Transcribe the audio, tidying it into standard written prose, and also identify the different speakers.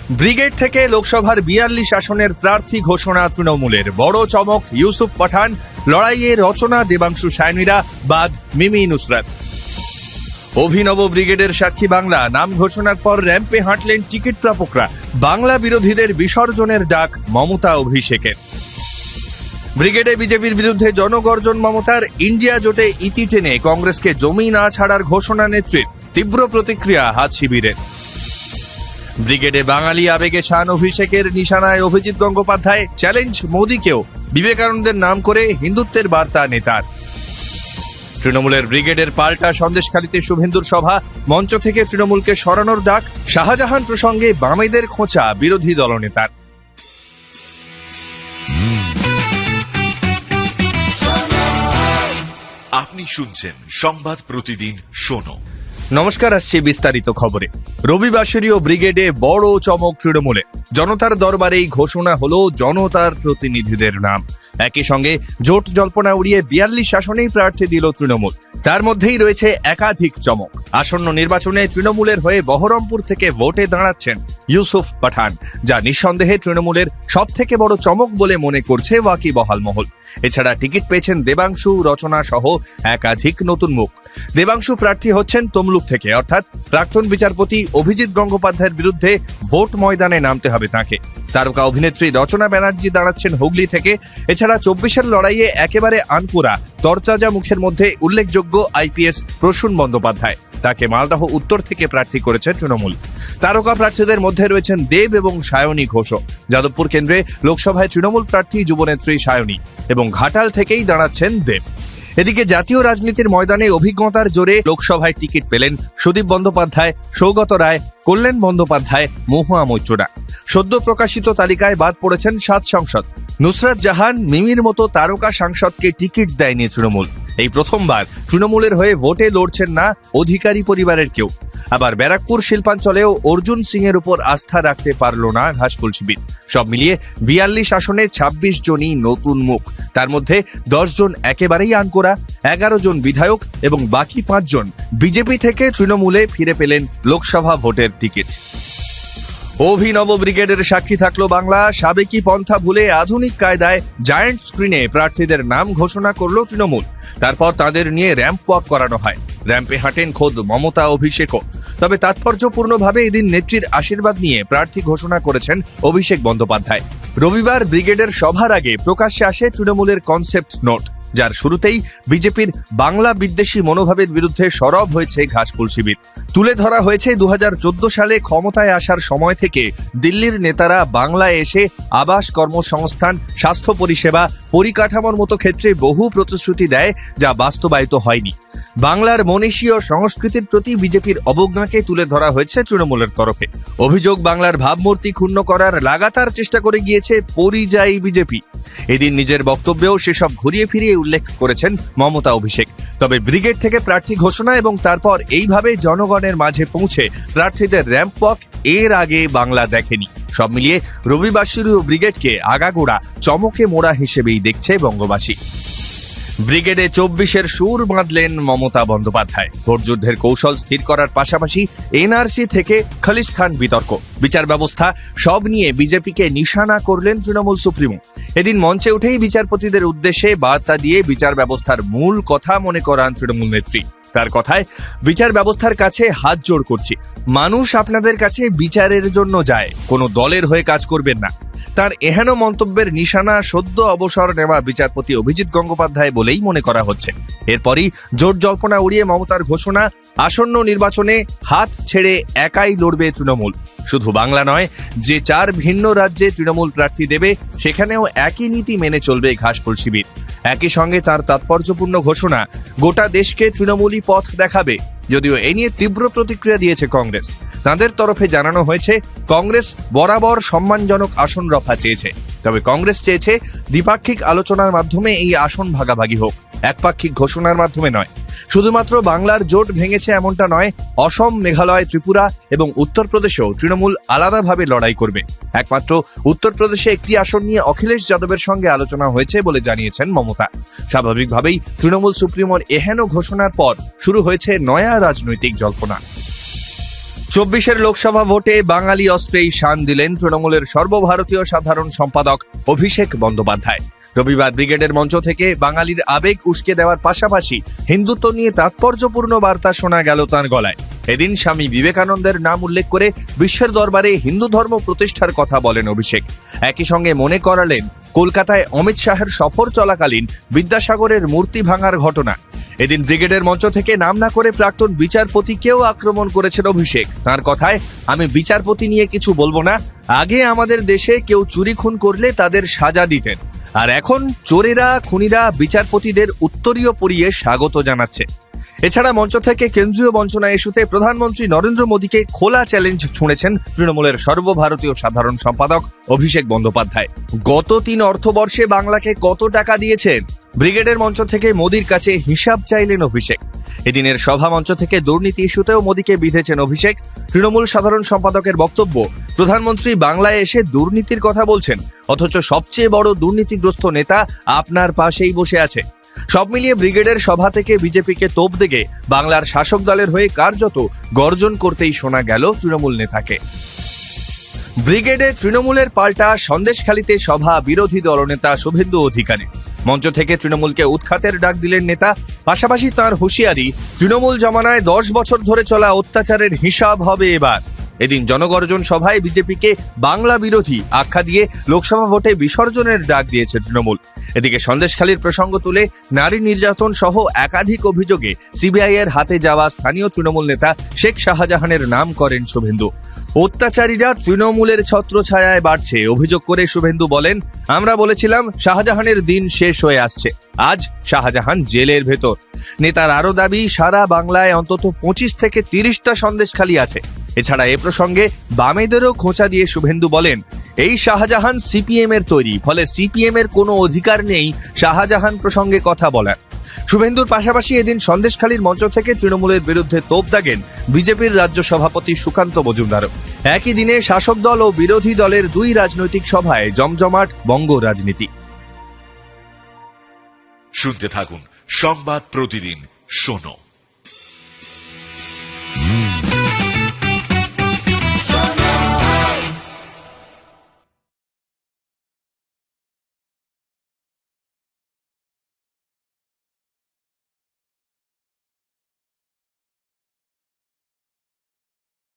Speaker 1: Brigade থেকে লোকসভার ৪২ আসনের প্রার্থী ঘোষণা তৃণমূলের। বড় চমক, ইউসুফ পাঠান, লড়াইয়ে রচনা, দেবাংশু সায়নীরা বাদ মিমি নুসরাত। অভিনব ব্রিগেডের সাক্ষী বাংলা নাম ঘোষণার পর র্যাম্পে হাঁটলেন টিকিট প্রাপকরা। বাংলা বিরোধীদের বিসর্জনের ডাক মমতা অভিষেকের। ব্রিগেডে বিজেপির বিরুদ্ধে জনগর্জন মমতার। ইন্ডিয়া জোটে ইতি টেনে কংগ্রেসকে জমি না ছাড়ার ঘোষণা নেত্রীর। তীব্র প্রতিক্রিয়া হাত শিবিরের। ব্রিগেডে বাঙালি আবেগে শান অভিষেকের নিশানায় অভিজিৎ গঙ্গোপাধ্যায়। চ্যালেঞ্জ মোদীকেও, বিবেকানন্দের নাম করে হিন্দুত্বের বার্তা নেতার। তৃণমূলের ব্রিগেডের পাল্টা সন্দেশখালীতে শুভেন্দুর সভা। মঞ্চ থেকে তৃণমূলকে সরানোর ডাক। শাহজাহান প্রসঙ্গে বামেদের খোঁচা বিরোধী দলনেতার।
Speaker 2: আপনি শুনছেন সংবাদ প্রতিদিন শোনো।
Speaker 1: নমস্কার, আসছে বিস্তারিত খবরে। রবিবাসরীয় ব্রিগেডে বড় চমক তৃণমূলে। জনতার দরবারেই ঘোষণা হলো জনতার প্রতিনিধিদের নাম। একই সঙ্গে জোট জল্পনা উড়িয়ে ৪২ আসনেই প্রার্থী দিল তৃণমূল। তার মধ্যেই রয়েছে একাধিক চমক। আসন্ন নির্বাচনে তৃণমূলের হয়ে বহরমপুর থেকে ভোটে দাঁড়াচ্ছেন ইউসুফ পাঠান, যা নিঃসন্দেহে তৃণমূলের সব থেকে বড় চমক বলে মনে করছে ওয়াকিবহাল মহল। এছাড়া টিকিট পেয়েছেন দেবাংশু, রচনা সহ একাধিক নতুন মুখ। দেবাংশু প্রার্থী হচ্ছেন তমলুক থেকে, অর্থাৎ প্রাক্তন বিচারপতি অভিজিৎ গঙ্গোপাধ্যায়ের বিরুদ্ধে ভোট ময়দানে নামতে হবে তাঁকে। তারকা অভিনেত্রী রচনা ব্যানার্জি দাঁড়াচ্ছেন হুগলি থেকে। এছাড়া ২৪-এর লড়াইয়ে একেবারে আনপুরা তরতাজা মুখের মধ্যে উল্লেখযোগ্য আইপিএস প্রসূন বন্দ্যোপাধ্যায়। তাকে মালদহ উত্তর থেকে প্রার্থী করেছে তৃণমূল। তারকা প্রার্থীদের মধ্যে রয়েছেন দেব এবং সায়নী ঘোষ। যাদবপুর কেন্দ্রে লোকসভায় তৃণমূল প্রার্থী যুবনেত্রী সায়নী এবং ঘাটাল থেকেই দাঁড়াচ্ছেন দেব। এদিকে জাতীয় রাজনীতির ময়দানে অভিজ্ঞতার জোরে লোকসভায় টিকিট পেলেন সুদীপ বন্দ্যোপাধ্যায়, সৌগত রায়, কল্যাণ বন্দ্যোপাধ্যায়, মহুয়া মৈত্ররা। সদ্য প্রকাশিত তালিকায় বাদ পড়েছেন ৭ সাংসদ। নুসরাত জাহান, মিমির মতো তারকা সাংসদকে টিকিট দেয়নি তৃণমূল। এই প্রথমবার তৃণমূলের হয়ে ভোটে লড়ছেন না অধিকারী পরিবারের কেউ। আবার ব্যারাকপুর শিল্পাঞ্চলেও অর্জুন সিং এর উপর আস্থা রাখতে পারল না ঘাসফুল শিবির। সব মিলিয়ে ৪২ আসনে ২৬ জনই নতুন মুখ। তার মধ্যে ১০ জন একেবারেই আনকোরা, ১১ জন বিধায়ক এবং বাকি ৫ জন বিজেপি থেকে তৃণমূলে ফিরে পেলেন লোকসভা ভোটের টিকিট। অভিনব ব্রিগেডের সাক্ষী থাকলো বাংলা। সাবেকি পন্থা ভুলে আধুনিক কায়দায় জায়ান্ট স্ক্রিনে প্রার্থীদের নাম ঘোষণা করলো তৃণমূল। তারপর তাদের নিয়ে র্যাম্প ওয়াক করানো হয়। র্যাম্পে হাঁটেন খোদ মমতা অভিষেকও। তবে তাৎপর্যপূর্ণভাবে এদিন নেত্রীর আশীর্বাদ নিয়ে প্রার্থী ঘোষণা করেছেন অভিষেক বন্দ্যোপাধ্যায়। রবিবার ব্রিগেডের সভার আগে প্রকাশ্যে আসে তৃণমূলের কনসেপ্ট নোট, যার শুরুতেই বিজেপির বাংলা বিদ্বেষী মনোভাবের বিরুদ্ধে সরব হয়েছে ঘাসফুল শিবির। তুলে ধরা হয়েছে ২০১৪ সালে ক্ষমতায় আসার সময় থেকে দিল্লির নেতারা বাংলায় এসে আবাস, কর্মসংস্থান, স্বাস্থ্য পরিষেবা, পরিকাঠামোর মতো ক্ষেত্রে বহু প্রতিশ্রুতি দেয়, যা বাস্তবায়িত হয়নি। বাংলার মনীষী ও সংস্কৃতির প্রতি বিজেপির অবজ্ঞাকে তুলে ধরা হয়েছে তৃণমূলের তরফে। অভিযোগ, বাংলার ভাবমূর্তি ক্ষুণ্ণ করার লাগাতার চেষ্টা করে গিয়েছে পরিযায়ী বিজেপি। এদিন নিজের বক্তব্যেও সেসব ঘুরিয়ে ফিরিয়ে উল্লেখ করেছেন মমতা অভিষেক। তবে ব্রিগেড থেকে প্রার্থী ঘোষণা এবং তারপর এইভাবে জনগণের মাঝে পৌঁছে প্রার্থীদের র্যাম্প ওয়াক এর আগে বাংলা দেখেনি। সব মিলিয়ে রবিবাসরীয় ব্রিগেডকে আগাগোড়া চমকে মোড়া হিসেবেই দেখছে বঙ্গবাসী। ব্রিগেডে ২৪-এর সুর বাঁধলেন মমতা বন্দ্যোপাধ্যায়। ভোটযুদ্ধের কৌশল স্থির করার পাশাপাশি এনআরসি থেকে খালিস্তান বিতর্ক, বিচার ব্যবস্থা সব নিয়ে বিজেপিকে নিশানা করলেন তৃণমূল সুপ্রিমো। এদিন মঞ্চে উঠেই বিচারপতিদের উদ্দেশ্যে বার্তা দিয়ে বিচার ব্যবস্থার মূল কথা মনে করান তৃণমূল নেত্রী। তার কথায়, বিচার ব্যবস্থার কাছে হাত জোড় করছি, মানুষ আপনাদের কাছে বিচারের জন্য যায়, কোনো দলের হয়ে কাজ করবেন না। তার এহেন মন্তব্যের নিশানা সদ্য অবসর নেওয়া বিচারপতি অভিজিৎ গঙ্গোপাধ্যায় বলেই মনে করা হচ্ছে। এরপরই জোট জল্পনা উড়িয়ে মমতার ঘোষণা, আসন্ন নির্বাচনে হাত ছেড়ে একাই লড়বে তৃণমূল। শুধু বাংলা নয়, যে ৪ ভিন্ন রাজ্যে তৃণমূল প্রার্থী দেবে সেখানেও একই নীতি মেনে চলবে ঘাসফুল শিবির। একই সঙ্গে তার তাৎপর্যপূর্ণ ঘোষণা, গোটা দেশকে তৃণমূলই পথ দেখাবে। যদিও এ নিয়ে তীব্র প্রতিক্রিয়া দিয়েছে কংগ্রেস। তাদের তরফে জানানো হয়েছে, কংগ্রেস বরাবর সম্মানজনক আসন রফা চেয়েছে। তবে কংগ্রেস চেয়েছে দ্বিপাক্ষিক আলোচনার মাধ্যমে এই আসন ভাগাভাগি হোক, একপাক্ষিক ঘোষণার মাধ্যমে নয়। শুধুমাত্র বাংলার জোট ভেঙেছে এমনটা নয়, অসম, মেঘালয়, ত্রিপুরা এবং উত্তরপ্রদেশেও তৃণমূল আলাদাভাবে লড়াই করবে। একমাত্র উত্তরপ্রদেশে একটি আসন নিয়ে অখিলেশ যাদবের সঙ্গে আলোচনা হয়েছে বলে জানিয়েছেন মমতা। স্বাভাবিকভাবেই তৃণমূল সুপ্রিমোর এহেন ঘোষণার পর শুরু হয়েছে নয়া রাজনৈতিক জল্পনা। 24 লোকসভা ভোটে বাঙালি অস্ত্রেই শান দিলেন তৃণমূলের সর্বভারতীয় সাধারণ সম্পাদক অভিষেক বন্দ্যোপাধ্যায়। রবিবার ব্রিগেডের মঞ্চ থেকে বাঙালির আবেগ উস্কে দেওয়ার পাশাপাশি হিন্দুত্ব নিয়ে তাৎপর্যপূর্ণ বার্তা শোনা গেল তাঁর গলায়। এদিন স্বামী বিবেকানন্দের নাম উল্লেখ করে বিশ্বের দরবারে হিন্দু ধর্ম প্রতিষ্ঠার কথা বলেন অভিষেক। একই সঙ্গে মনে করালেন কলকাতায় অমিত শাহের সফর চলাকালীন বিদ্যাসাগরের মূর্তি ভাঙার ঘটনা। এদিন ব্রিগেডের মঞ্চ থেকে নাম না করে প্রাক্তন বিচারপতিকেও আক্রমণ করেছেন অভিষেক। তার কথায়, আমি বিচারপতি নিয়ে কিছু বলবো না। আগে আমাদের দেশে কেউ চুরি খুন করলে তাদের সাজা দিতেন, আর এখন চোরেরা খুনিরা বিচারপতিদের উত্তরীয় পরিয়ে স্বাগত জানাচ্ছে। এছাড়া মঞ্চ থেকে কেন্দ্রীয় বঞ্চনা ইস্যুতে প্রধানমন্ত্রী নরেন্দ্র মোদীকে খোলা চ্যালেঞ্জ ছুঁড়েছেন তৃণমূলের সর্বভারতীয় সাধারণ সম্পাদক অভিষেক বন্দ্যোপাধ্যায়। গত 3 অর্থবর্ষে বাংলাকে কত টাকা দিয়েছেন? ব্রিগেডের মঞ্চ থেকে মোদীর কাছে হিসাব চাইলেন অভিষেক। এদিনের সভা মঞ্চ থেকে দুর্নীতি ইস্যুতেও মোদীকে বিঁধেছেন অভিষেক। তৃণমূল সাধারণ সম্পাদকের বক্তব্য, প্রধানমন্ত্রী বাংলায় এসে দুর্নীতির কথা বলছেন, অথচ সবচেয়ে বড় দুর্নীতিগ্রস্ত নেতা আপনার পাশেই বসে আছে। সব মিলিয়ে ব্রিগেডের সভা থেকে বিজেপিকে তোপ দেগে বাংলার শাসক দলের হয়ে কার্যত গর্জন করতেই শোনা গেল তৃণমূল নেতাকে। ব্রিগেডে তৃণমূলের পাল্টা সন্দেশখালীতে সভা বিরোধী দলনেতা শুভেন্দু অধিকারী। মঞ্চ থেকে তৃণমূলকে উৎখাতের ডাক দিলেন নেতা, পাশাপাশি তার হুঁশিয়ারি, তৃণমূল জমানায় 10 বছর ধরে চলা অত্যাচারের হিসাব হবে এবার। এদিন জনগর্জন সভায় বিজেপিকে বাংলা বিরোধী আখ্যা দিয়ে লোকসভা ভোটে বিসর্জনের ডাক দিয়েছে তৃণমূল। এদিকে সন্দেশখালীর প্রসঙ্গ তুলে নারী নির্যাতন সহ একাধিক অভিযোগে সিবিআই এর হাতে যাওয়া স্থানীয় তৃণমূল নেতা শেখ শাহজাহানের নাম করেন শুভেন্দু। অত্যাচারীরা তৃণমূলের ছত্রছায়ায় বাড়ছে অভিযোগ করে শুভেন্দু বলেন, আমরা বলেছিলাম শাহজাহানের দিন শেষ হয়ে আসছে, আজ শাহজাহান জেলের ভেতর। নেতার আরও দাবি, সারা বাংলায় অন্তত 25 থেকে 30টা সন্দেশখালী আছে। এছাড়া এ প্রসঙ্গে বামেদেরও খোঁচা দিয়ে শুভেন্দু বলেন, এই শাহজাহান সিপিএম এর তৈরি, ফলে সিপিএম এর কোনো অধিকার নেই শাহজাহান প্রসঙ্গে কথা বলার। শুভেন্দুর পাশাপাশি এদিন সন্দেশখালীর মঞ্চ থেকে তৃণমূলের বিরুদ্ধে তোপ দাগেন বিজেপির রাজ্য সভাপতি সুকান্ত মজুমদারও। একই দিনে শাসক দল ও বিরোধী দলের 2 রাজনৈতিক সভায় জমজমাট বঙ্গ রাজনীতি।
Speaker 2: শুনতে থাকুন সংবাদ প্রতিদিন শোনো।